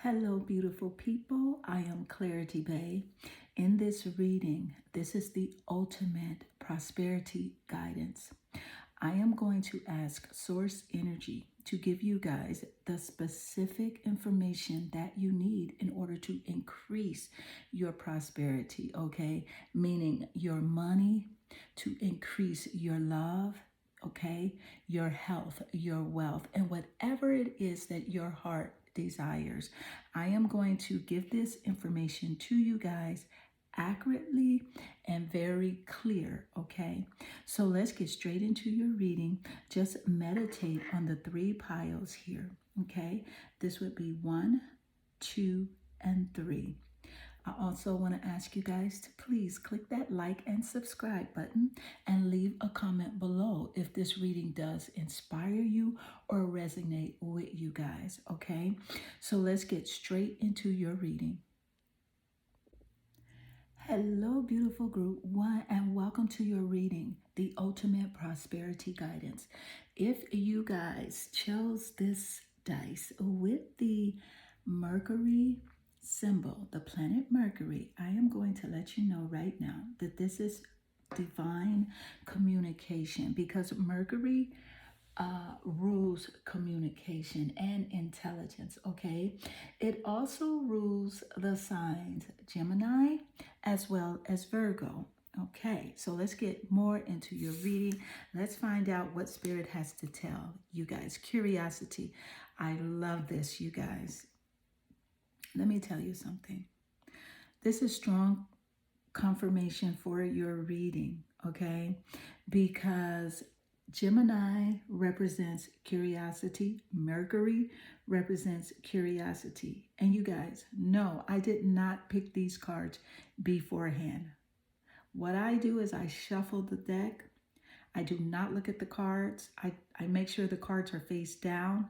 Hello, beautiful people. I am Clarity Bay. In this reading, this is the ultimate prosperity guidance. I am going to ask Source Energy to give you guys the specific information that you need in order to increase your prosperity, okay? Meaning your money, to increase your love, okay? Your health, your wealth, and whatever it is that your heart desires. I am going to give this information to you guys accurately and very clear, okay? So let's get straight into your reading. Just meditate on the three piles here, okay? This would be 1, 2, and 3. I also want to ask you guys to please click that like and subscribe button and leave a comment below if this reading does inspire you or resonate with you guys, okay? So let's get straight into your reading. Hello, beautiful group 1, and welcome to your reading, the ultimate prosperity guidance. If you guys chose this dice with the Mercury symbol, the planet Mercury, I am going to let you know right now that this is divine communication, because Mercury rules communication and intelligence, okay? It also rules the signs Gemini as well as Virgo. Okay, so let's get more into your reading. Let's find out what Spirit has to tell you guys. Curiosity. I love this, you guys. Let me tell you something. This is strong confirmation for your reading, okay? Because Gemini represents curiosity. Mercury represents curiosity. And you guys, no, I did not pick these cards beforehand. What I do is I shuffle the deck. I do not look at the cards. I make sure the cards are face down.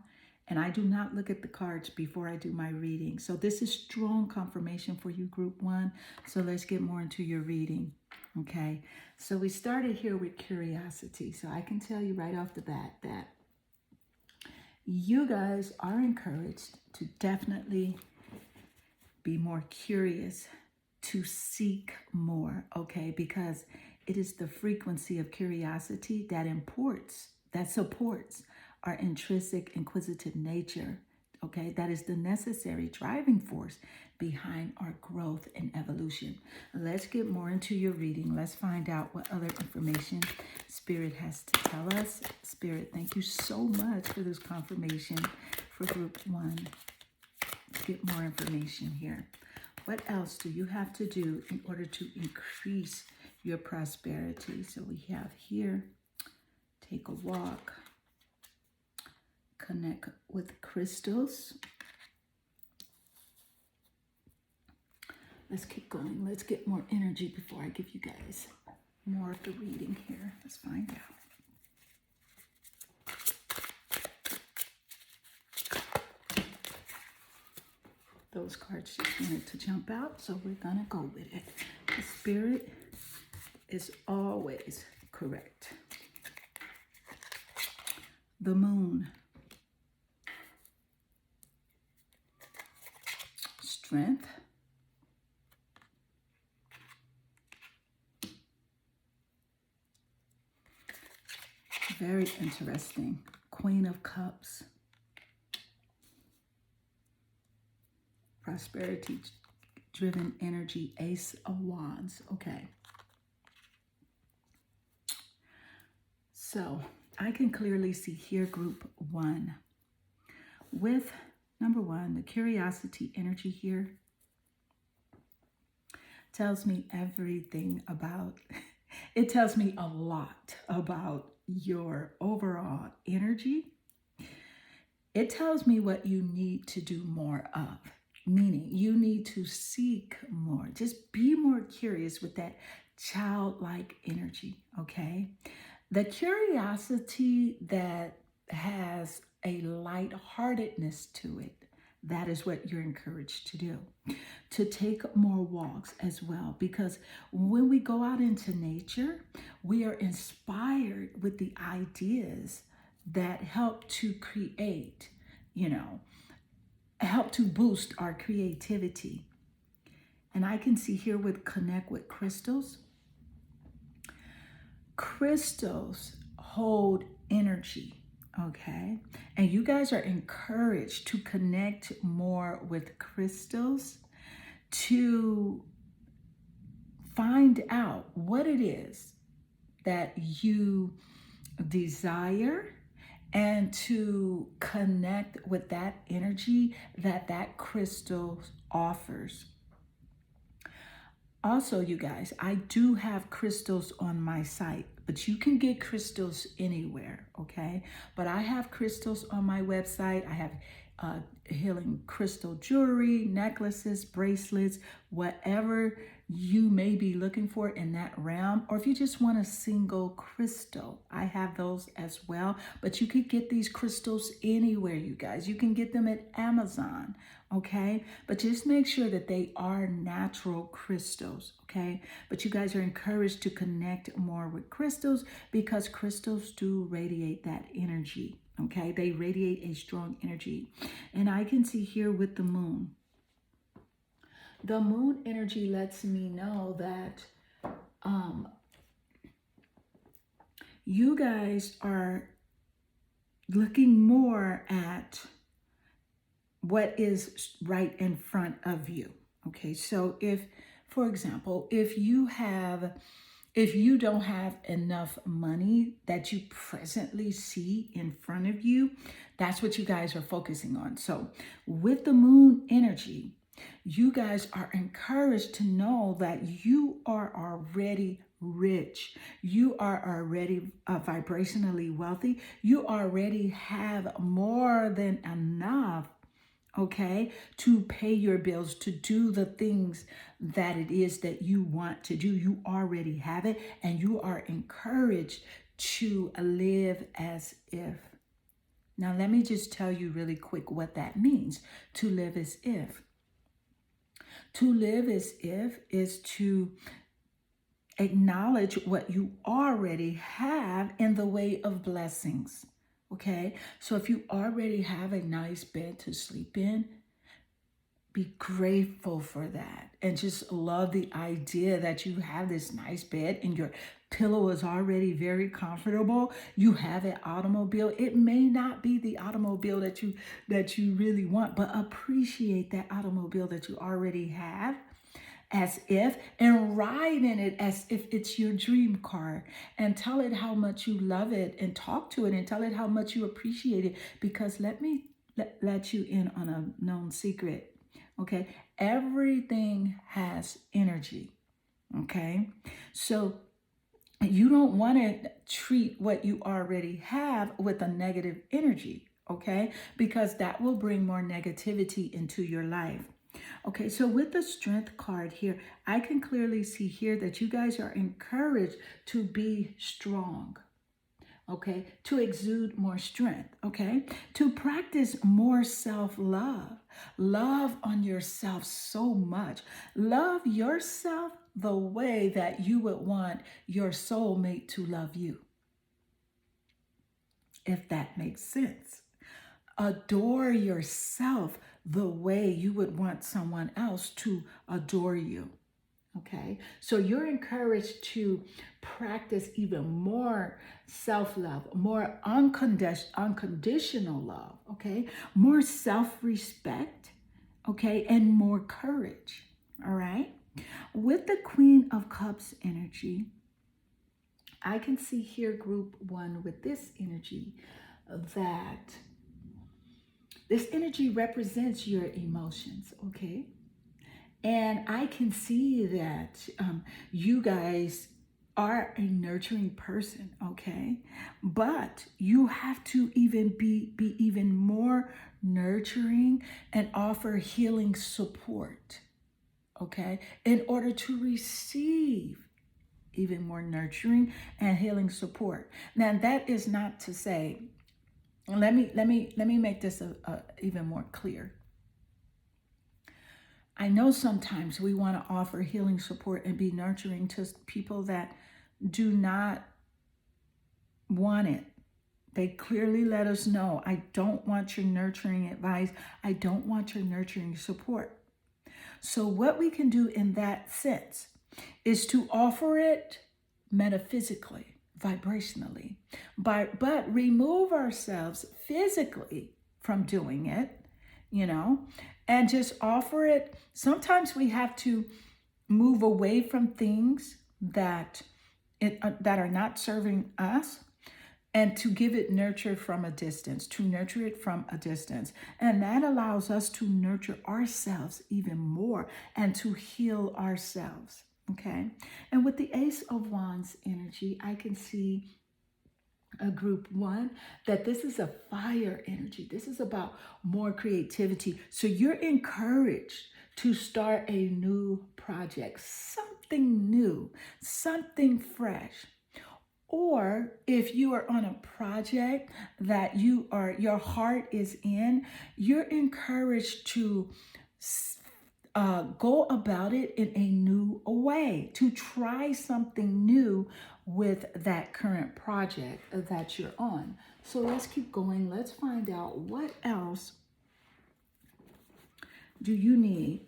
And I do not look at the cards before I do my reading. So this is strong confirmation for you, Group 1. So let's get more into your reading. Okay, so we started here with curiosity. So I can tell you right off the bat that you guys are encouraged to definitely be more curious, to seek more, okay? Because it is the frequency of curiosity that supports our intrinsic inquisitive nature, okay? That is the necessary driving force behind our growth and evolution. Let's get more into your reading. Let's find out what other information Spirit has to tell us. Spirit, thank you so much for this confirmation for Group 1. Let's get more information here. What else do you have to do in order to increase your prosperity? So we have here, take a walk, connect with crystals. Let's keep going. Let's get more energy before I give you guys more of the reading here. Let's find out. Those cards just wanted to jump out, so we're gonna go with it. The Spirit is always correct. The Moon. Strength. Very interesting. Queen of Cups. Prosperity driven energy. Ace of Wands. Okay. So I can clearly see here Group 1 with number 1, the curiosity energy here tells me everything about, it tells me a lot about your overall energy. It tells me what you need to do more of, meaning you need to seek more. Just be more curious with that childlike energy, okay? The curiosity that has a lightheartedness to it, that is what you're encouraged to do. To take more walks as well, because when we go out into nature, we are inspired with the ideas that help to create, help to boost our creativity. And I can see here with connect with crystals. Crystals hold energy, okay? And you guys are encouraged to connect more with crystals to find out what it is that you desire and to connect with that energy that crystal offers. Also, you guys, I do have crystals on my site, but you can get crystals anywhere, okay? But I have crystals on my website. I have healing crystal jewelry, necklaces, bracelets, whatever you may be looking for in that realm. Or if you just want a single crystal, I have those as well. But you could get these crystals anywhere, you guys. You can get them at Amazon, okay? But just make sure that they are natural crystals, okay? But you guys are encouraged to connect more with crystals because crystals do radiate that energy, okay? They radiate a strong energy. And I can see here with the moon. The moon energy lets me know that you guys are looking more at what is right in front of you. Okay, so if, for example, if you don't have enough money that you presently see in front of you, that's what you guys are focusing on. So with the moon energy, you guys are encouraged to know that you are already rich. You are already vibrationally wealthy. You already have more than enough, okay, to pay your bills, to do the things that it is that you want to do. You already have it, and you are encouraged to live as if. Now, let me just tell you really quick what that means, to live as if. To live as if is to acknowledge what you already have in the way of blessings. Okay, so if you already have a nice bed to sleep in, be grateful for that and just love the idea that you have this nice bed and your pillow is already very comfortable. You have an automobile. It may not be the automobile that you really want, but appreciate that automobile that you already have as if, and ride in it as if it's your dream car, and tell it how much you love it, and talk to it and tell it how much you appreciate it. Because let me let you in on a known secret. Okay, everything has energy. Okay, so you don't want to treat what you already have with a negative energy, okay? Because that will bring more negativity into your life. Okay, so with the strength card here, I can clearly see here that you guys are encouraged to be strong. Okay, to exude more strength, okay, to practice more self-love. Love on yourself so much. Love yourself the way that you would want your soulmate to love you, if that makes sense. Adore yourself the way you would want someone else to adore you. Okay, so you're encouraged to practice even more self-love, more unconditional love, okay, more self-respect, okay, and more courage. All right, with the Queen of Cups energy, I can see here group one with this energy, that this energy represents your emotions, okay? And I can see that you guys are a nurturing person, okay? But you have to even be even more nurturing and offer healing support, okay? In order to receive even more nurturing and healing support. Now, that is not to say, let me make this even more clear. I know sometimes we want to offer healing support and be nurturing to people that do not want it, They clearly let us know, I don't want your nurturing advice. I don't want your nurturing support. So what we can do in that sense is to offer it metaphysically, vibrationally, but remove ourselves physically from doing it, and just offer it. Sometimes we have to move away from things that are not serving us, and to give it nurture from a distance, to nurture it from a distance. And that allows us to nurture ourselves even more and to heal ourselves, okay? And with the Ace of Wands energy, I can see a group one, that this is a fire energy. This is about more creativity. So you're encouraged to start a new project, something new, something fresh. Or if you are on a project that your heart is in, you're encouraged to go about it in a new way, to try something new with that current project that you're on. So let's keep going. Let's find out, what else do you need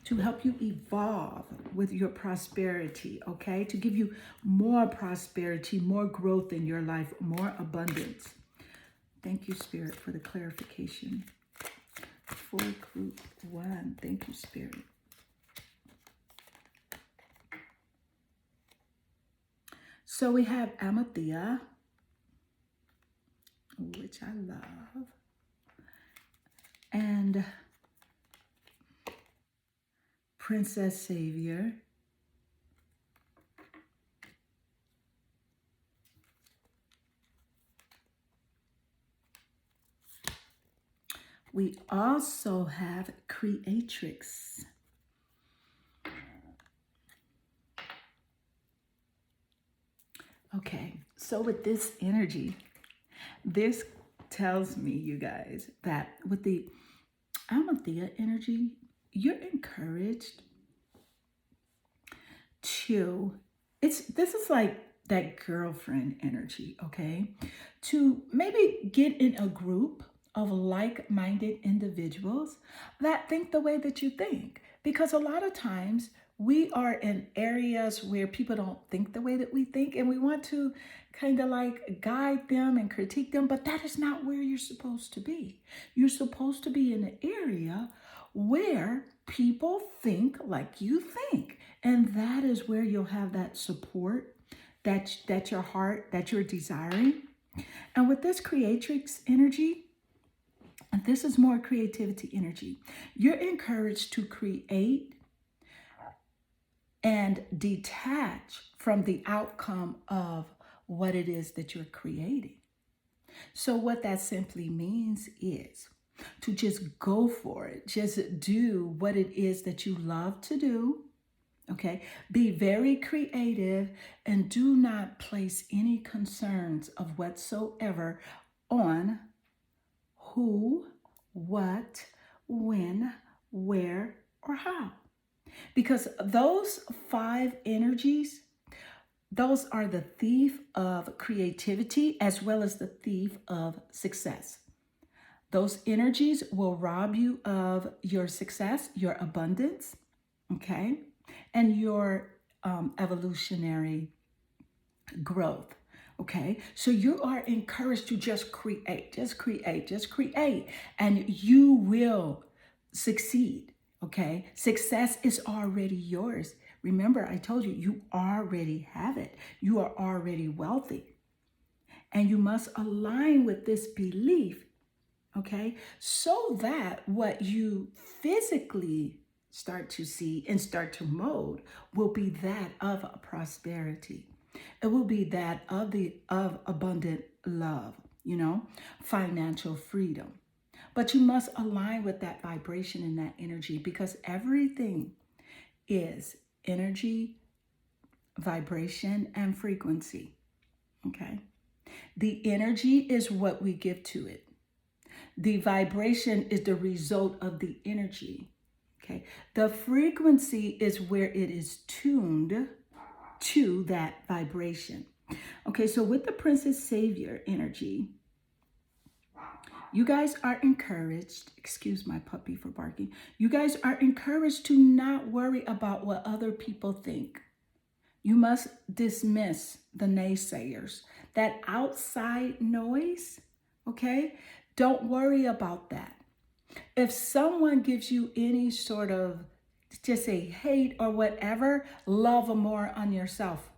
to help you evolve with your prosperity, okay? To give you more prosperity, more growth in your life, more abundance. Thank you, Spirit, for the clarification. For group one, thank you, Spirit. So we have Amathea, which I love, and Princess Savior. We also have Creatrix. Okay, so with this energy, this tells me, you guys, that with the Amathea energy, you're encouraged to, this is like that girlfriend energy, okay? To maybe get in a group of like-minded individuals that think the way that you think. Because a lot of times we are in areas where people don't think the way that we think, and we want to kind of like guide them and critique them, but that is not where you're supposed to be. You're supposed to be in an area where people think like you think. And that is where you'll have that support that your heart, that you're desiring. And with this Creatrix energy, and this is more creativity energy, you're encouraged to create and detach from the outcome of what it is that you're creating. So what that simply means is to just go for it. Just do what it is that you love to do. Okay, be very creative and do not place any concerns of whatsoever on who, what, when, where, or how. Because those 5 energies, those are the thief of creativity as well as the thief of success. Those energies will rob you of your success, your abundance, okay, and your evolutionary growth, okay? So you are encouraged to just create, and you will succeed, okay? Success is already yours. Remember, I told you, you already have it. You are already wealthy. And you must align with this belief, okay? So that what you physically start to see and start to mold will be that of prosperity. It will be that of abundant love, financial freedom. But you must align with that vibration and that energy, because everything is energy, vibration, and frequency, okay? The energy is what we give to it. The vibration is the result of the energy, okay? The frequency is where it is tuned to that vibration. Okay, so with the Princess Savior energy, you guys are encouraged, excuse my puppy for barking. You guys are encouraged to not worry about what other people think. You must dismiss the naysayers, that outside noise, okay? Don't worry about that. If someone gives you any sort of, just say hate or whatever, love more on yourself.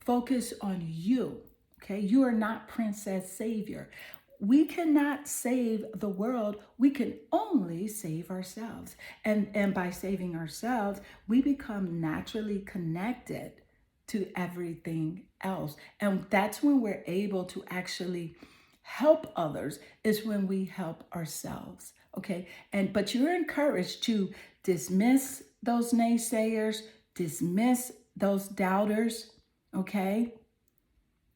Focus on you, okay? You are not Princess Savior. We cannot save the world. We can only save ourselves. And by saving ourselves, we become naturally connected to everything else. And that's when we're able to actually help others, is when we help ourselves. Okay. But you're encouraged to dismiss those naysayers, dismiss those doubters. Okay.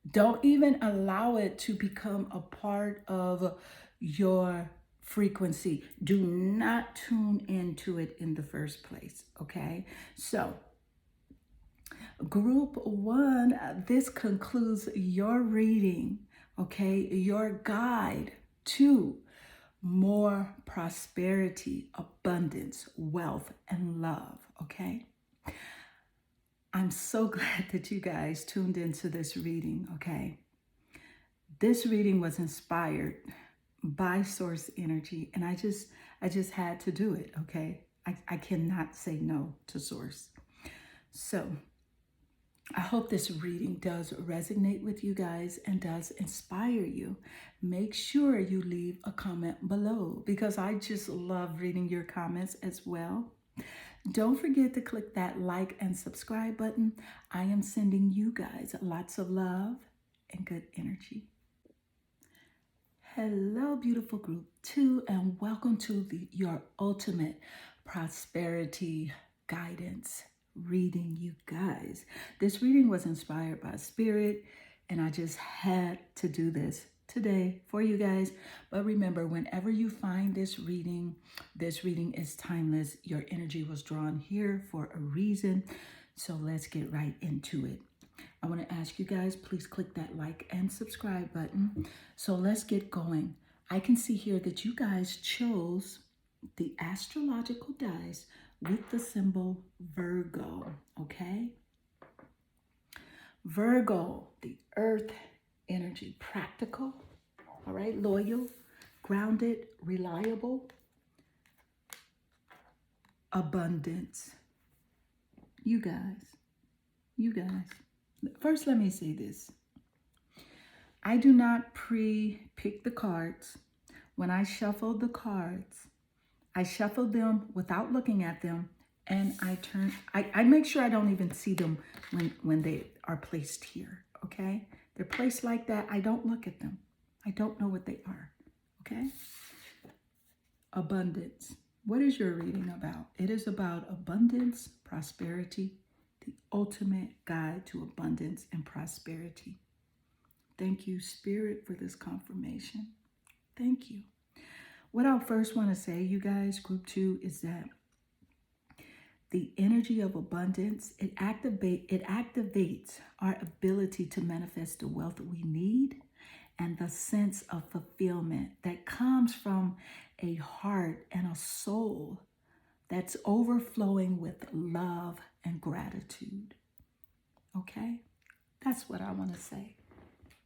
Don't even allow it to become a part of your frequency. Do not tune into it in the first place. Okay. So, Group 1, this concludes your reading. Okay. Your guide to more prosperity, abundance, wealth, and love. Okay. I'm so glad that you guys tuned into this reading, okay? This reading was inspired by source energy, and I just had to do it, okay? I cannot say no to source. So I hope this reading does resonate with you guys and does inspire you. Make sure you leave a comment below, because I just love reading your comments as well. Don't forget to click that like and subscribe button. I am sending you guys lots of love and good energy. Hello, beautiful group 2, and welcome to your ultimate prosperity guidance reading, you guys. This reading was inspired by Spirit, and I just had to do this today for you guys. But remember, whenever you find this reading is timeless. Your energy was drawn here for a reason. So let's get right into it. I want to ask you guys, please click that like and subscribe button. So let's get going. I can see here that you guys chose the astrological dice with the symbol Virgo, okay? Virgo, the earth energy, practical, all right, loyal, grounded, reliable, abundance. You guys. First, let me say this. I do not pre-pick the cards. When I shuffle the cards, I shuffle them without looking at them, and I make sure I don't even see them when they are placed here, okay? They're placed like that. I don't look at them. I don't know what they are, okay? Abundance. What is your reading about? It is about abundance, prosperity, the ultimate guide to abundance and prosperity. Thank you, Spirit, for this confirmation. Thank you. What I first want to say, you guys, group 2, is that the energy of abundance, it activates our ability to manifest the wealth that we need and the sense of fulfillment that comes from a heart and a soul that's overflowing with love and gratitude. Okay? That's what I want to say.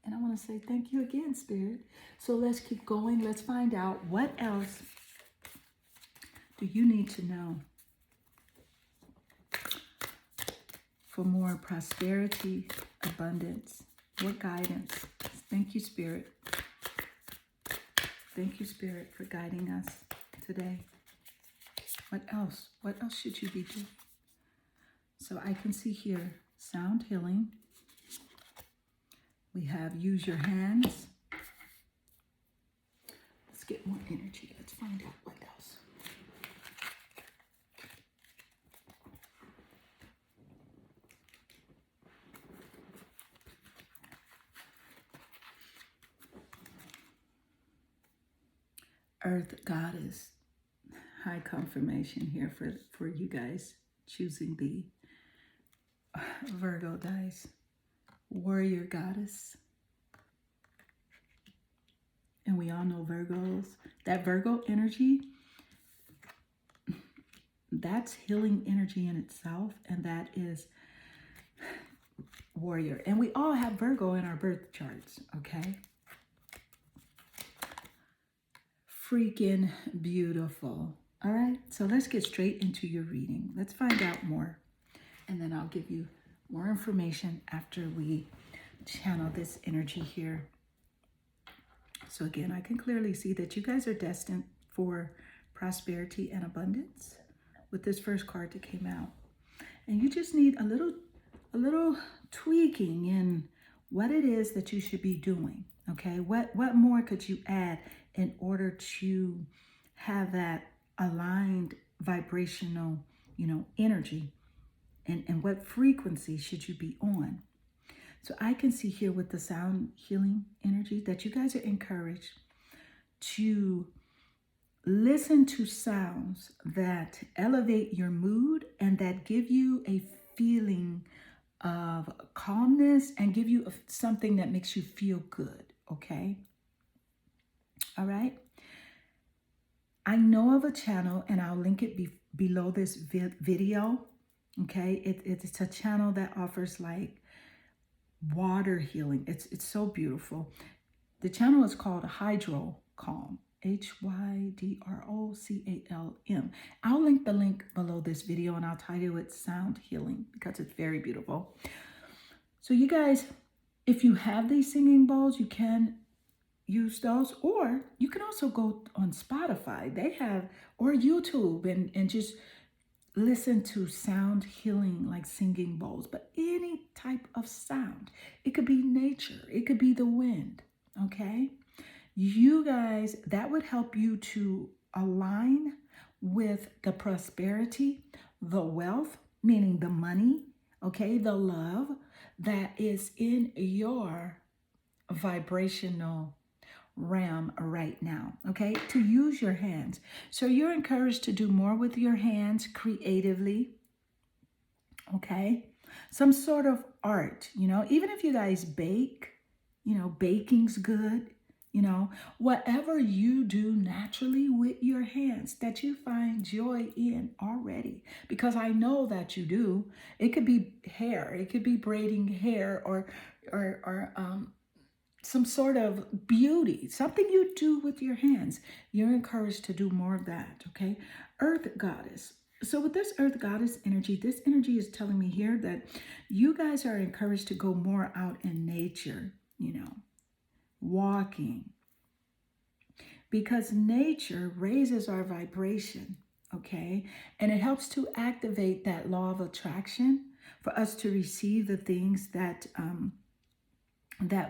And I want to say thank you again, Spirit. So let's keep going. Let's find out, what else do you need to know for more prosperity, abundance? What guidance? Thank you, Spirit. Thank you, Spirit, for guiding us today. What else? What else should you be doing? So I can see here, sound healing. We have use your hands. Let's get more energy. Let's find out what else. Earth Goddess. High confirmation here for you guys choosing the Virgo dice. warrior goddess. And we all know Virgos. That Virgo energy, that's healing energy in itself. And that is warrior. And we all have Virgo in our birth charts, okay? Freaking beautiful. All right, so let's get straight into your reading. Let's find out more. And then I'll give you more information after we channel this energy here. So again, I can clearly see that you guys are destined for prosperity and abundance with this first card that came out. And you just need a little tweaking in what it is that you should be doing. Okay, what more could you add in order to have that aligned vibrational, energy, and what frequency should you be on? So I can see here with the sound healing energy that you guys are encouraged to listen to sounds that elevate your mood and that give you a feeling of calmness and give you something that makes you feel good, okay? All right? I know of a channel, and I'll link it below this video, okay? It's a channel that offers like water healing. It's so beautiful. The channel is called Hydro Calm, HYDROCALM. I'll link the link below this video, and I'll title it Sound Healing because it's very beautiful. So you guys, if you have these singing bowls, you can use those, or you can also go on Spotify. They have, or YouTube, and just listen to sound healing, like singing bowls, but any type of sound. It could be nature, it could be the wind, okay? You guys, that would help you to align with the prosperity, the wealth, meaning the money, okay, the love that is in your vibrational realm right now, okay? To use your hands. So you're encouraged to do more with your hands creatively, okay? Some sort of art, even if you guys bake, baking's good, whatever you do naturally with your hands that you find joy in already, because I know that you do. It could be hair, it could be braiding hair, or some sort of beauty, something you do with your hands. You're encouraged to do more of that, okay? Earth goddess. So with this earth goddess energy, this energy is telling me here that you guys are encouraged to go more out in nature, walking, because nature raises our vibration, okay? And it helps to activate that law of attraction for us to receive the things that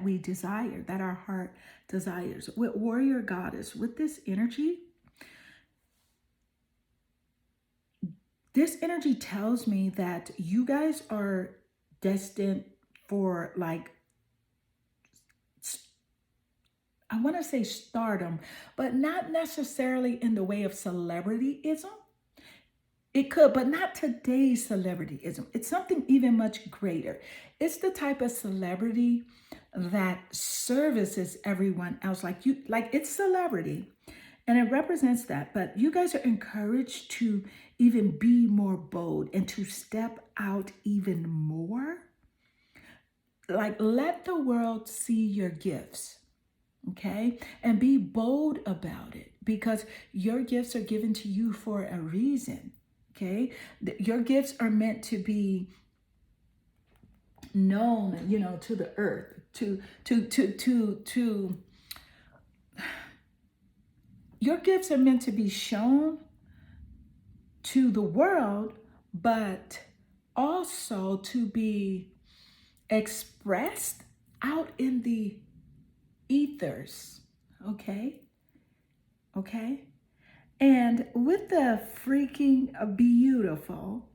we desire, that our heart desires. With warrior goddess, with this energy tells me that you guys are destined for, like, I want to say stardom, but not necessarily in the way of celebrityism. It could, but not today's celebrityism. It's something even much greater. It's the type of celebrity that services everyone else. Like it's celebrity, and it represents that. But you guys are encouraged to even be more bold and to step out even more. Like, let the world see your gifts, okay? And be bold about it, because your gifts are given to you for a reason. Okay, your gifts are meant to be known, to the earth, your gifts are meant to be shown to the world, but also to be expressed out in the ethers. Okay. And with the freaking beautiful,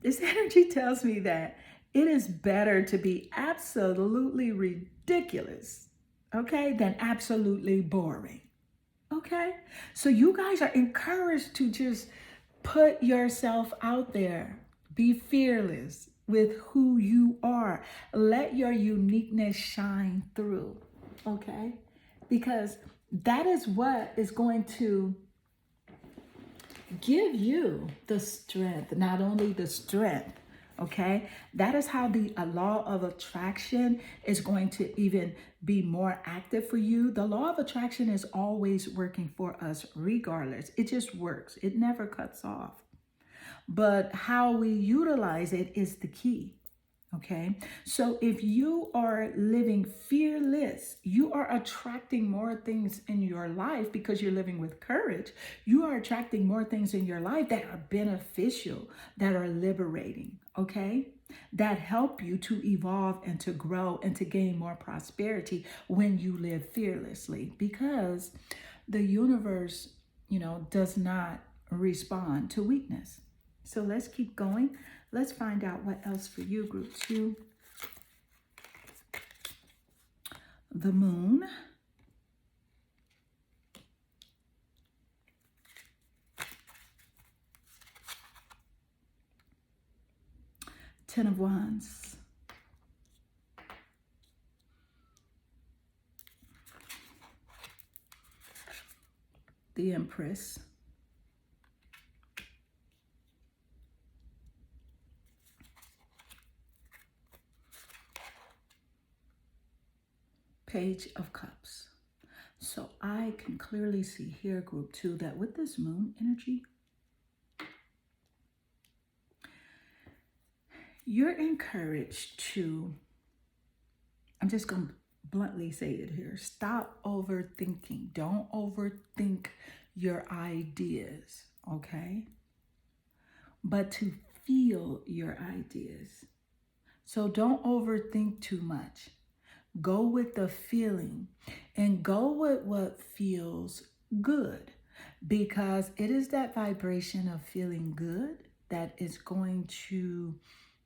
this energy tells me that it is better to be absolutely ridiculous, okay, than absolutely boring, okay? So you guys are encouraged to just put yourself out there. Be fearless. with who you are. Let your uniqueness shine through, okay? Because that is what is going to give you the strength, not only the strength, okay? That is how the law of attraction is going to even be more active for you. The law of attraction is always working for us regardless. It just works. It never cuts off. But how we utilize it is the key. Okay, so if you are living fearless, you are attracting more things in your life because you're living with courage. You are attracting more things in your life that are beneficial, that are liberating, okay, that help you to evolve and to grow and to gain more prosperity when you live fearlessly, because the universe, does not respond to weakness. So let's keep going. Let's find out what else for you, group 2. The moon. Ten of Wands. The Empress. Page of Cups. So I can clearly see here, group 2, that with this moon energy, you're encouraged to, I'm just going to bluntly say it here, stop overthinking. Don't overthink your ideas, okay? But to feel your ideas. So don't overthink too much. Go with the feeling and go with what feels good, because it is that vibration of feeling good that is going to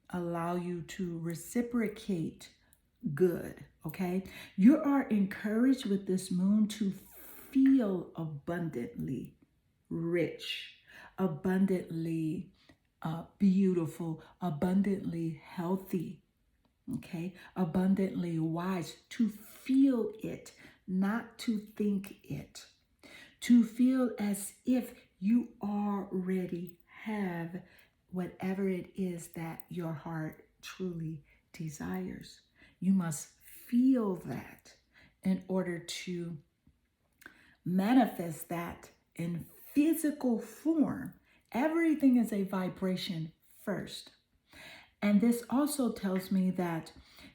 allow you to reciprocate good, okay? You are encouraged with this moon to feel abundantly rich, abundantly beautiful, abundantly healthy, okay, abundantly wise, to feel it, not to think it, to feel as if you already have whatever it is that your heart truly desires. You must feel that in order to manifest that in physical form. Everything is a vibration first. And this also tells me that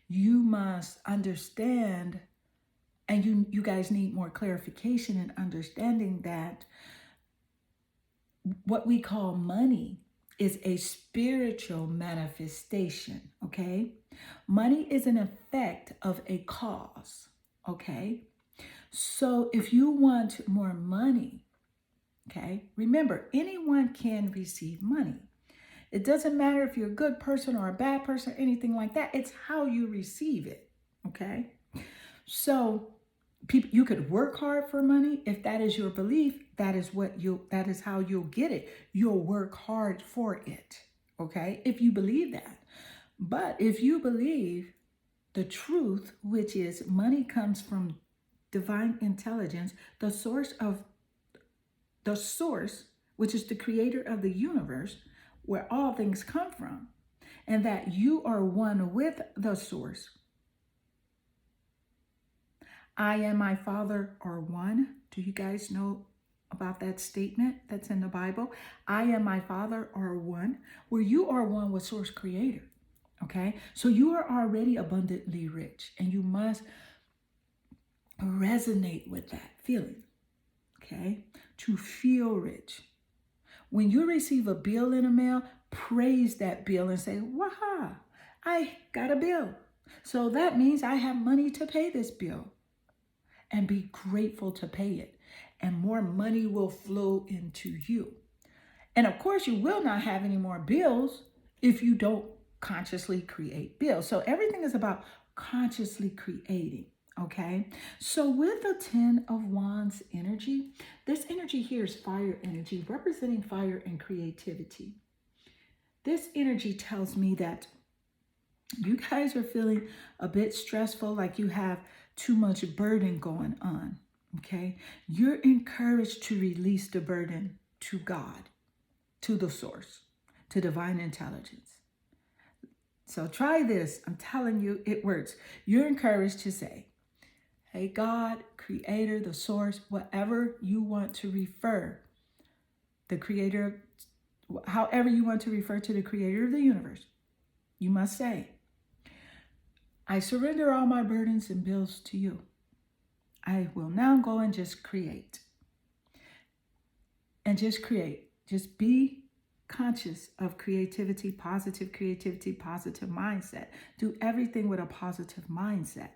you must understand, and you guys need more clarification and understanding, that what we call money is a spiritual manifestation, okay? Money is an effect of a cause, okay? So if you want more money, okay, remember, anyone can receive money. It doesn't matter if you're a good person or a bad person, anything like that. It's how you receive it, okay? So people, you could work hard for money. If that is your belief, that is how you'll get it. You'll work hard for it, okay? If you believe that. But if you believe the truth, which is money comes from divine intelligence, the source, which is the creator of the universe, where all things come from, and that you are one with the source. I and my Father are one. Do you guys know about that statement that's in the Bible? I and my Father are one, where you are one with Source Creator, okay? So you are already abundantly rich, and you must resonate with that feeling, okay? To feel rich. When you receive a bill in the mail, praise that bill and say, "Waha, I got a bill. So that means I have money to pay this bill." And be grateful to pay it. And more money will flow into you. And of course, you will not have any more bills if you don't consciously create bills. So everything is about consciously creating. Okay, so with the 10 of Wands energy, this energy here is fire energy, representing fire and creativity. This energy tells me that You guys are feeling a bit stressful, like you have too much burden going on. Okay? You're encouraged to release the burden to God, to the source, to divine intelligence. So try this. I'm telling you, it works. You're encouraged to say, hey, God, creator, the source, whatever you want to refer, the creator, however you want to refer to the creator of the universe, you must say, I surrender all my burdens and bills to you. I will now go and just create. And just create. Just be conscious of creativity, positive mindset. Do everything with a positive mindset.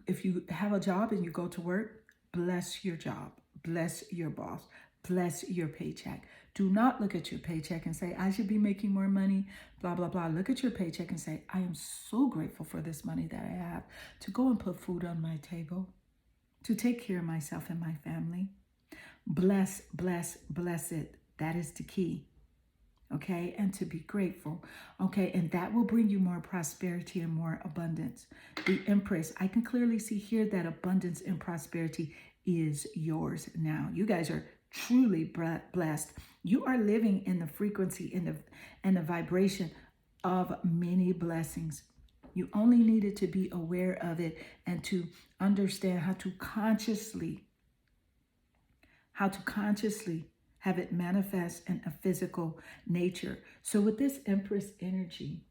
If you have a job and you go to work, bless your job, bless your boss, bless your paycheck. Do not look at your paycheck and say, I should be making more money, blah, blah, blah. Look at your paycheck and say, I am so grateful for this money that I have to go and put food on my table, to take care of myself and my family. Bless, bless, bless it. That is the key. Okay, and to be grateful. Okay, and that will bring you more prosperity and more abundance. The Empress, I can clearly see here that abundance and prosperity is yours now. You guys are truly blessed. You are living in the frequency and the vibration of many blessings. You only needed to be aware of it and to understand how to consciously have it manifest in a physical nature. So with this Empress energy,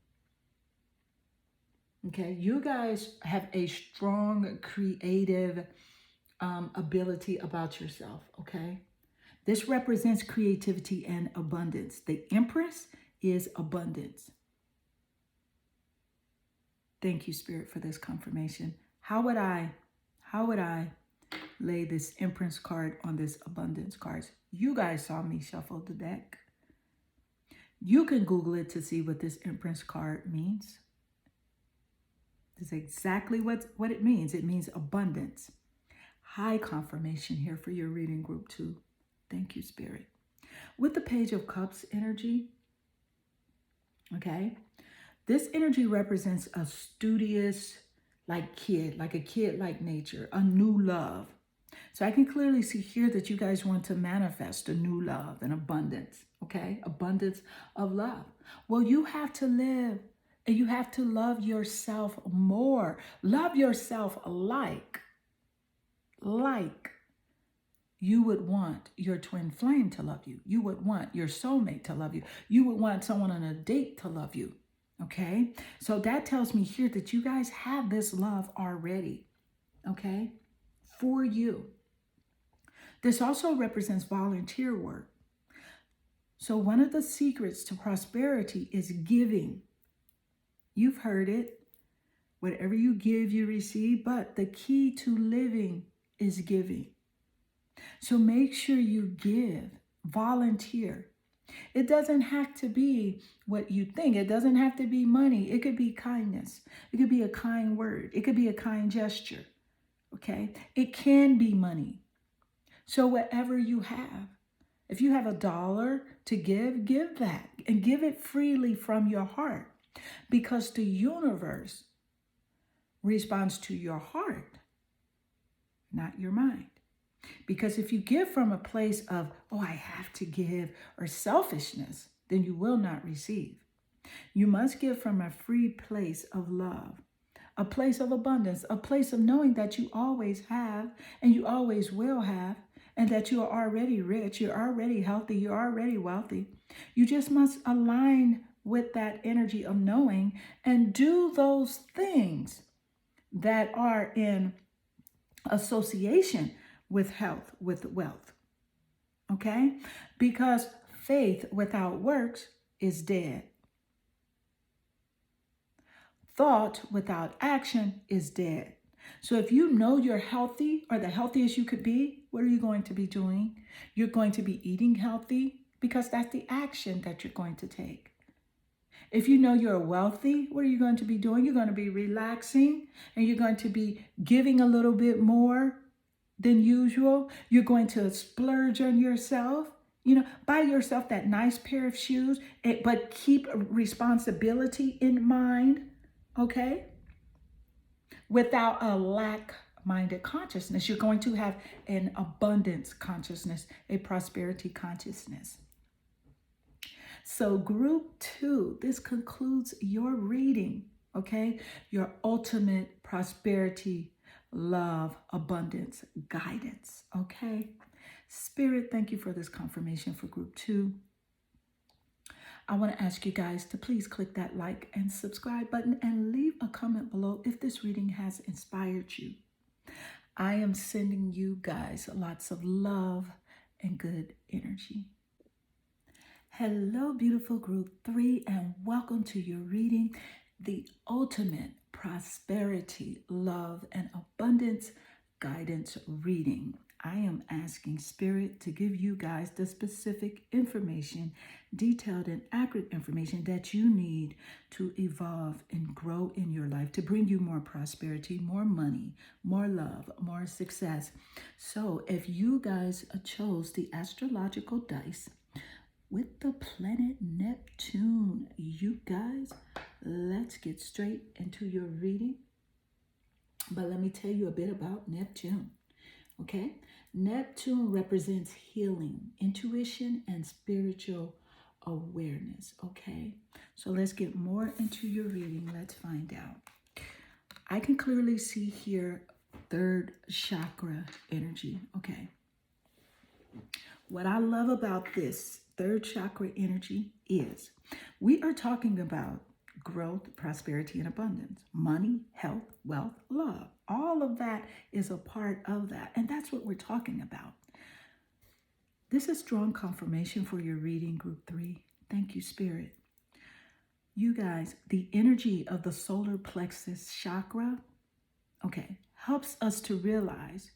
okay, you guys have a strong creative ability about yourself, okay? This represents creativity and abundance. The Empress is abundance. Thank you, Spirit, for this confirmation. How would I lay this Empress card on this abundance cards? You guys saw me shuffle the deck. You can Google it to see what this Empress card means. This is exactly what it means. It means abundance. High confirmation here for your reading group too. Thank you, Spirit. With the Page of Cups energy, okay, this energy represents a studious, like a kid like nature, a new love. So I can clearly see here that you guys want to manifest a new love and abundance, okay? Abundance of love. Well, you have to live and you have to love yourself more. Love yourself like you would want your twin flame to love you. You would want your soulmate to love you. You would want someone on a date to love you, okay? So that tells me here that you guys have this love already, okay, for you. This also represents volunteer work. So one of the secrets to prosperity is giving. You've heard it. Whatever you give, you receive. But the key to living is giving. So make sure you give, volunteer. It doesn't have to be what you think. It doesn't have to be money. It could be kindness. It could be a kind word. It could be a kind gesture. Okay? It can be money. So whatever you have, if you have $1 to give that and give it freely from your heart, because the universe responds to your heart, not your mind. Because if you give from a place of, oh, I have to give, or selfishness, then you will not receive. You must give from a free place of love, a place of abundance, a place of knowing that you always have and you always will have, and that you are already rich, you're already healthy, you're already wealthy. You just must align with that energy of knowing and do those things that are in association with health, with wealth, okay? Because faith without works is dead. Thought without action is dead. So if you know you're healthy or the healthiest you could be, what are you going to be doing? You're going to be eating healthy because that's the action that you're going to take. If you know you're wealthy, what are you going to be doing? You're going to be relaxing and you're going to be giving a little bit more than usual. You're going to splurge on yourself. Buy yourself that nice pair of shoes, but keep responsibility in mind, okay? Without a lack-minded consciousness, you're going to have an abundance consciousness, a prosperity consciousness. So group 2, this concludes your reading, okay? Your ultimate prosperity, love, abundance, guidance, okay? Spirit, thank you for this confirmation for group 2. I want to ask you guys to please click that like and subscribe button and leave a comment below if this reading has inspired you. I am sending you guys lots of love and good energy. Hello, beautiful group 3, and welcome to your reading, the ultimate prosperity, love, and abundance guidance reading. I am asking Spirit to give you guys the specific information, detailed and accurate information that you need to evolve and grow in your life, to bring you more prosperity, more money, more love, more success. So if you guys chose the astrological dice with the planet Neptune, you guys, let's get straight into your reading. But let me tell you a bit about Neptune, okay? Neptune represents healing, intuition, and spiritual awareness, okay? So let's get more into your reading. Let's find out. I can clearly see here third chakra energy, okay? What I love about this third chakra energy is we are talking about growth, prosperity, and abundance, money, health, wealth, love. All of that is a part of that. And that's what we're talking about. This is strong confirmation for your reading, group 3. Thank you, Spirit. You guys, the energy of the solar plexus chakra, okay, helps us to realize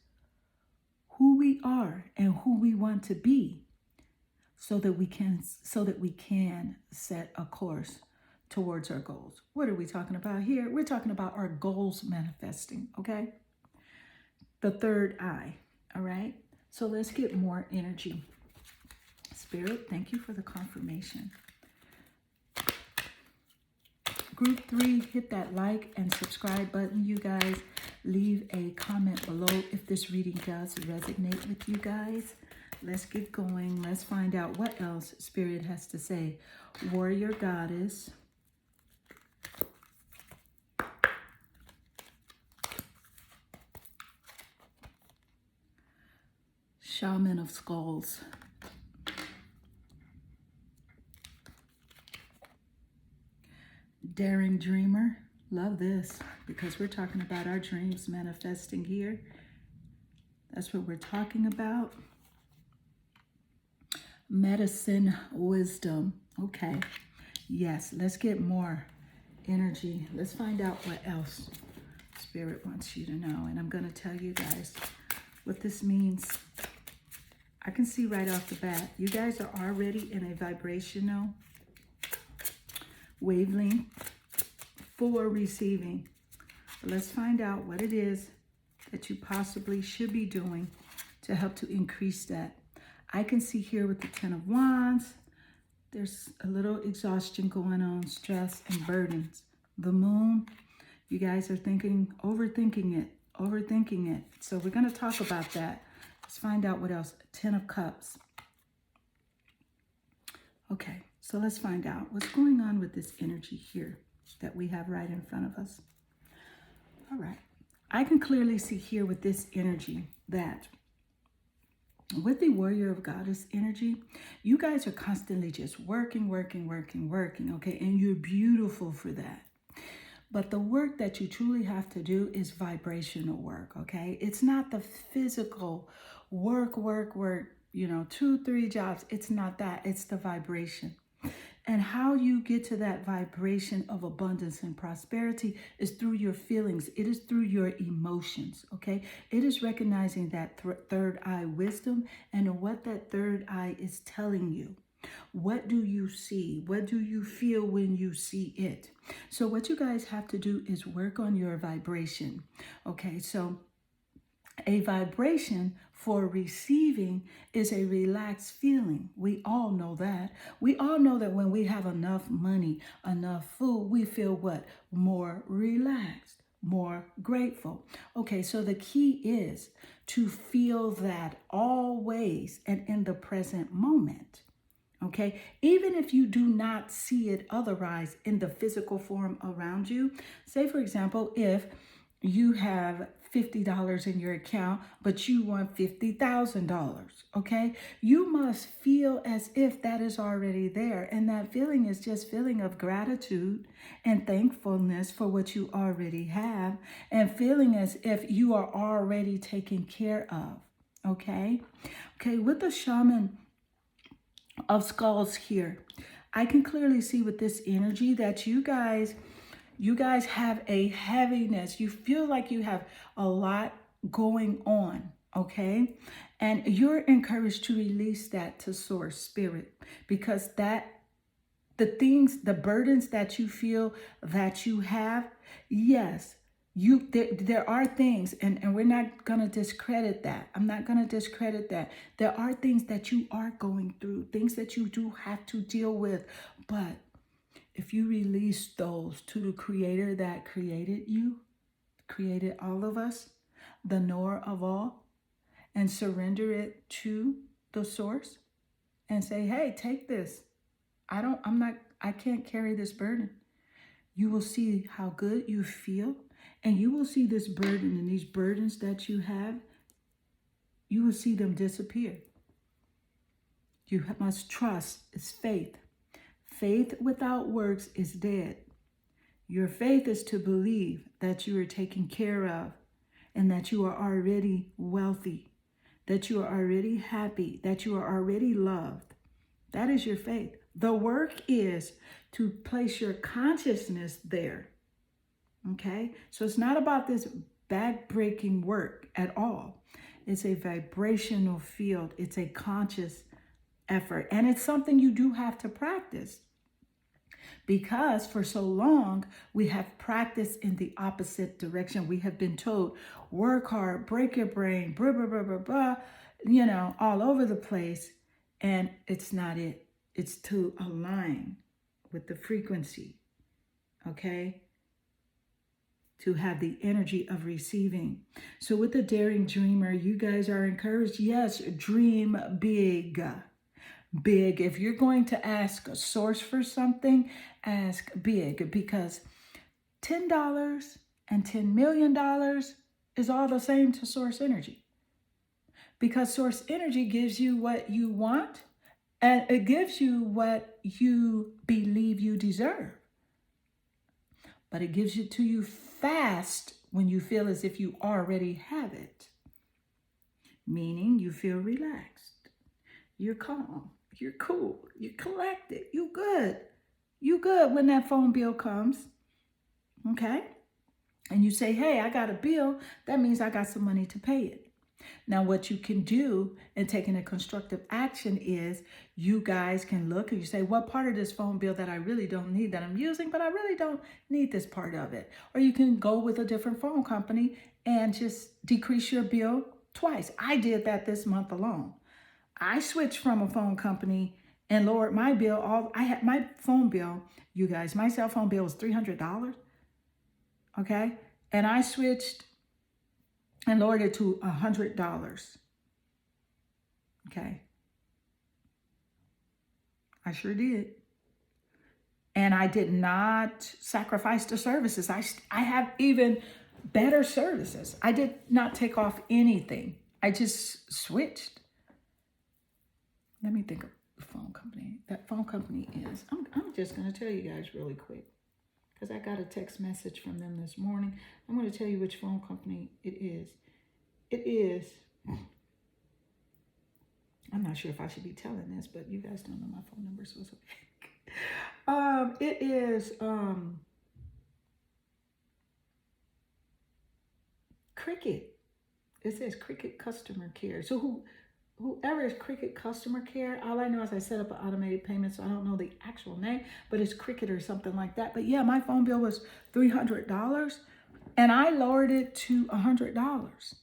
who we are and who we want to be so that we can set a course towards our goals. What are we talking about here? We're talking about our goals manifesting, okay? The third eye, all right? So let's get more energy. Spirit, thank you for the confirmation. Group 3, hit that like and subscribe button, you guys. Leave a comment below if this reading does resonate with you guys. Let's get going. Let's find out what else Spirit has to say. Warrior Goddess. Shaman of Skulls. Daring Dreamer. Love this because we're talking about our dreams manifesting here. That's what we're talking about. Medicine Wisdom. Okay. Yes, let's get more energy. Let's find out what else Spirit wants you to know. And I'm going to tell you guys what this means. I can see right off the bat, you guys are already in a vibrational wavelength for receiving. But let's find out what it is that you possibly should be doing to help to increase that. I can see here with the 10 of Wands, there's a little exhaustion going on, stress and burdens. The Moon, you guys are overthinking it. So we're going to talk about that. Let's find out what else. 10 of Cups. Okay, so let's find out what's going on with this energy here that we have right in front of us. All right. I can clearly see here with this energy that with the Warrior of Goddess energy, you guys are constantly just working, okay? And you're beautiful for that. But the work that you truly have to do is vibrational work, okay? It's not the physical work, 2, 3 jobs. It's not that. It's the vibration. And how you get to that vibration of abundance and prosperity is through your feelings. It is through your emotions, okay? It is recognizing that third eye wisdom and what that third eye is telling you. What do you see? What do you feel when you see it? So what you guys have to do is work on your vibration, okay? So A vibration for receiving is a relaxed feeling. We all know that. We all know that when we have enough money, enough food, we feel what? More relaxed, more grateful. Okay, so the key is to feel that always and in the present moment. Okay, even if you do not see it otherwise in the physical form around you. Say, for example, if you have $50 in your account, but you want $50,000, okay? You must feel as if that is already there. And that feeling is just feeling of gratitude and thankfulness for what you already have, and feeling as if you are already taken care of, okay? Okay, with the shaman of skulls here, I can clearly see with this energy that you guys have a heaviness. You feel like you have a lot going on, okay? And you're encouraged to release that to source spirit, because the burdens that you feel that you have, yes, there are things, and we're not going to discredit that. I'm not going to discredit that. There are things that you are going through, things that you do have to deal with, but if you release those to the creator that created you, created all of us, the knower of all, and surrender it to the source and say, hey, take this. I can't carry this burden. You will see how good you feel, and you will see this burden and these burdens that you have, you will see them disappear. You must trust. It's faith. Faith without works is dead. Your faith is to believe that you are taken care of, and that you are already wealthy, that you are already happy, that you are already loved. That is your faith. The work is to place your consciousness there. Okay? So it's not about this back-breaking work at all. It's a vibrational field. It's a conscious effort. And it's something you do have to practice, because for so long we have practiced in the opposite direction. We have been told, work hard, break your brain, blah, blah, blah, blah, blah, all over the place. And it's not it. It's to align with the frequency, okay? To have the energy of receiving. So with the daring dreamer, you guys are encouraged. Yes, dream big. Big. If you're going to ask a source for something, ask big, because $10 and $10 million is all the same to source energy, because source energy gives you what you want, and it gives you what you believe you deserve, but it gives it to you fast when you feel as if you already have it, meaning you feel relaxed, you're calm, you're cool, you're collected, you good. You good when that phone bill comes, okay? And you say, hey, I got a bill. That means I got some money to pay it. Now, what you can do in taking a constructive action is you guys can look and you say, what part of this phone bill that I really don't need, that I'm using, but I really don't need this part of it. Or you can go with a different phone company and just decrease your bill twice. I did that this month alone. I switched from a phone company and lowered my bill. I had my phone bill, you guys, my cell phone bill was $300. Okay. And I switched and lowered it to $100. Okay. I sure did. And I did not sacrifice the services. I have even better services. I did not take off anything. I just switched. Let me think of the phone company. That phone company is, I'm just going to tell you guys really quick, because I got a text message from them this morning. I'm going to tell you which phone company it is. It is, I'm not sure if I should be telling this, but you guys don't know my phone number, so it's okay. It is Cricket. It says Cricket Customer Care. So whoever is Cricket Customer Care, all I know is I set up an automated payment, so I don't know the actual name, but it's Cricket or something like that. But yeah, my phone bill was $300, and I lowered it to $100.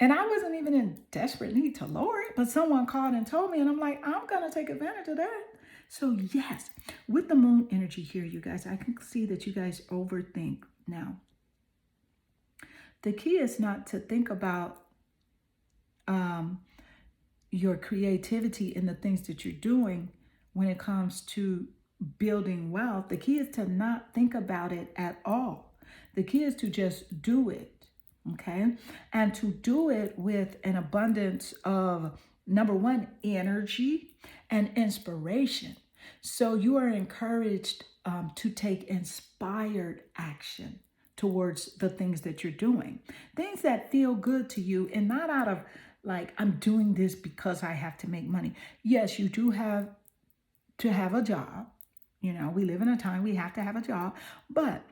And I wasn't even in desperate need to lower it, but someone called and told me, and I'm like, I'm going to take advantage of that. So yes, with the moon energy here, you guys, I can see that you guys overthink. Now, the key is not to think about your creativity and the things that you're doing when it comes to building wealth. The key is to not think about it at all. The key is to just do it, okay? And to do it with an abundance of, number one, energy and inspiration. So you are encouraged to take inspired action towards the things that you're doing. Things that feel good to you and not out of like, I'm doing this because I have to make money. Yes, you do have to have a job. You know, we live in a time we have to have a job. But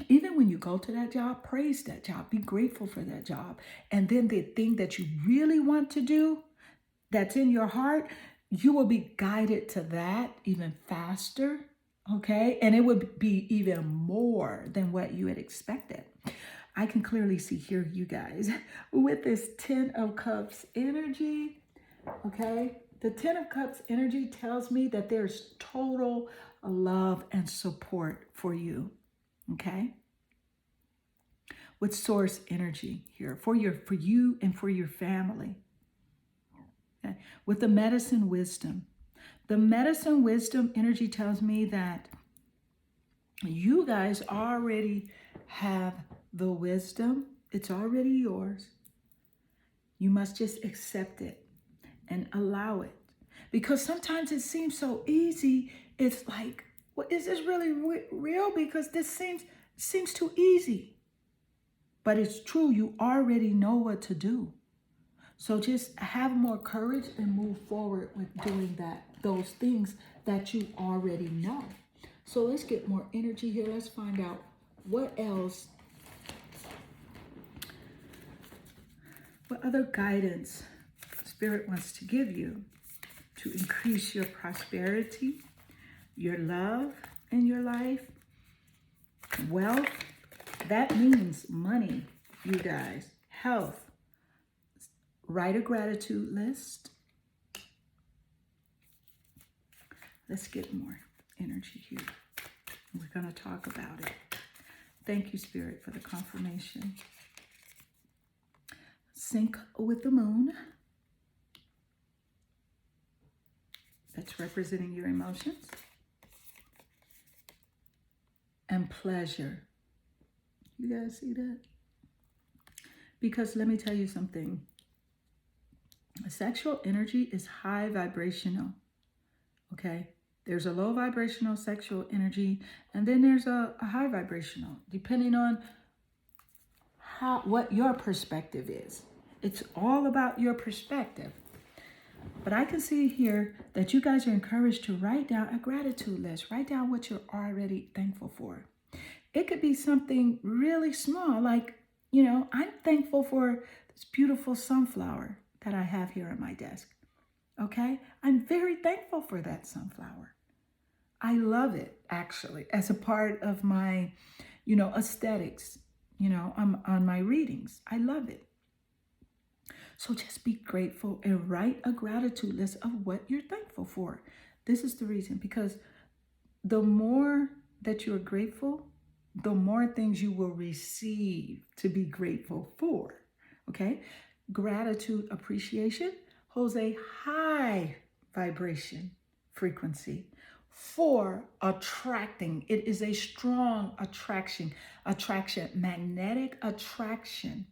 even when you go to that job, praise that job. Be grateful for that job. And then the thing that you really want to do that's in your heart, you will be guided to that even faster. Okay. And it would be even more than what you had expected. I can clearly see here, you guys, with this 10 of Cups energy, okay? The 10 of Cups energy tells me that there's total love and support for you, okay? With source energy here, for you and for your family. Okay? With the medicine wisdom. The medicine wisdom energy tells me that you guys already have the wisdom. It's already yours. You must just accept it and allow it. Because sometimes it seems so easy. It's like, well, is this really real? Because this seems too easy. But it's true. You already know what to do. So just have more courage and move forward with doing those things that you already know. So let's get more energy here. Let's find out what else. What other guidance Spirit wants to give you to increase your prosperity, your love in your life, wealth. That means money, you guys, health. Write a gratitude list. Let's get more energy here. We're going to talk about it. Thank you, Spirit, for the confirmation. Sync with the moon. That's representing your emotions. And pleasure. You guys see that? Because let me tell you something. Sexual energy is high vibrational. Okay? There's a low vibrational sexual energy, and then there's a high vibrational, depending on what your perspective is. It's all about your perspective. But I can see here that you guys are encouraged to write down a gratitude list. Write down what you're already thankful for. It could be something really small, like, you know, I'm thankful for this beautiful sunflower that I have here on my desk. Okay? I'm very thankful for that sunflower. I love it, actually, as a part of my, aesthetics, on my readings. I love it. So just be grateful and write a gratitude list of what you're thankful for. This is the reason, because the more that you're grateful, the more things you will receive to be grateful for. Okay? Gratitude appreciation holds a high vibration frequency for attracting. It is a strong attraction, magnetic attraction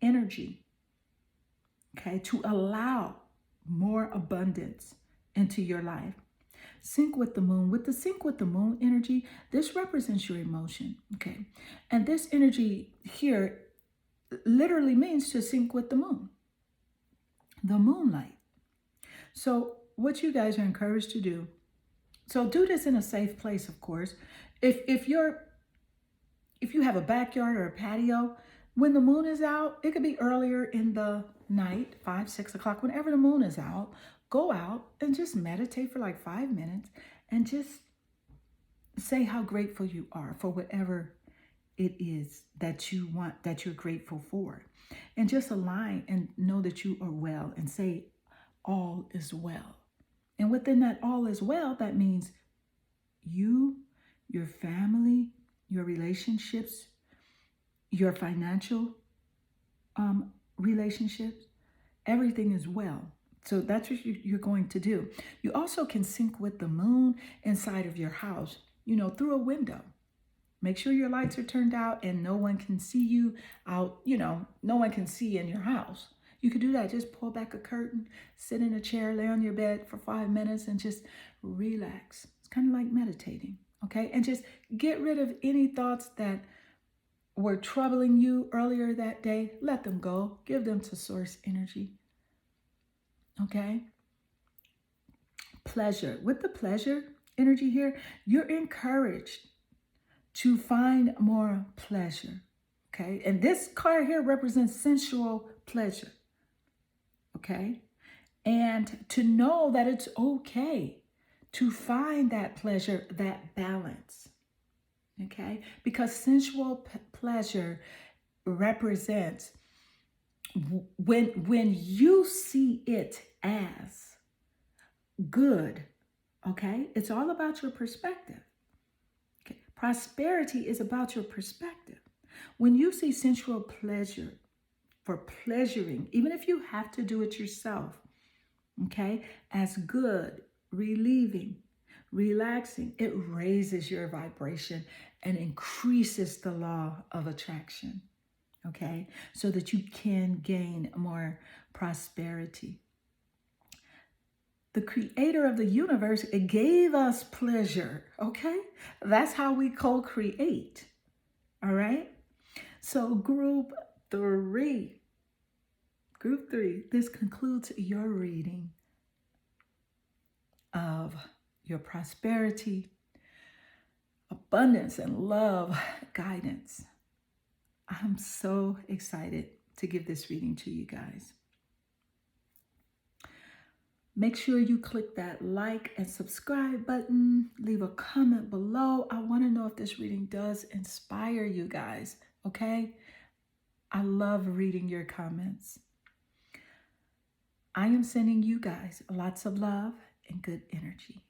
energy. Okay, to allow more abundance into your life. Sync with the moon. With the sync with the moon energy, this represents your emotion. Okay, and this energy here literally means to sync with the moon, the moonlight. So what you guys are encouraged to do, so do this in a safe place, of course. If you have a backyard or a patio, when the moon is out, it could be earlier in the night, 5, 6 o'clock, whenever the moon is out, go out and just meditate for like 5 minutes and just say how grateful you are for whatever it is that you want, that you're grateful for. And just align and know that you are well and say, all is well. And within that all is well, that means you, your family, your relationships, your financial relationships, everything is well. So that's what you're going to do. You also can sync with the moon inside of your house, through a window. Make sure your lights are turned out and no one can see you out, no one can see in your house. You could do that. Just pull back a curtain, sit in a chair, lay on your bed for 5 minutes and just relax. It's kind of like meditating, okay? And just get rid of any thoughts that were troubling you earlier that day. Let them go. Give them to source energy, okay? Pleasure. With the pleasure energy here, you're encouraged to find more pleasure, okay? And this card here represents sensual pleasure, okay? And to know that it's okay to find that pleasure, that balance, okay? Because sensual pleasure represents when you see it as good, okay? It's all about your perspective. Okay. Prosperity is about your perspective. When you see sensual pleasure for pleasuring, even if you have to do it yourself, okay, as good, relieving, relaxing, it raises your vibration and increases the law of attraction, okay, so that you can gain more prosperity. The creator of the universe, it gave us pleasure, okay? That's how we co-create, all right? So group three, this concludes your reading of your prosperity, abundance, and love guidance. I'm so excited to give this reading to you guys. Make sure you click that like and subscribe button. Leave a comment below. I want to know if this reading does inspire you guys, okay? I love reading your comments. I am sending you guys lots of love and good energy.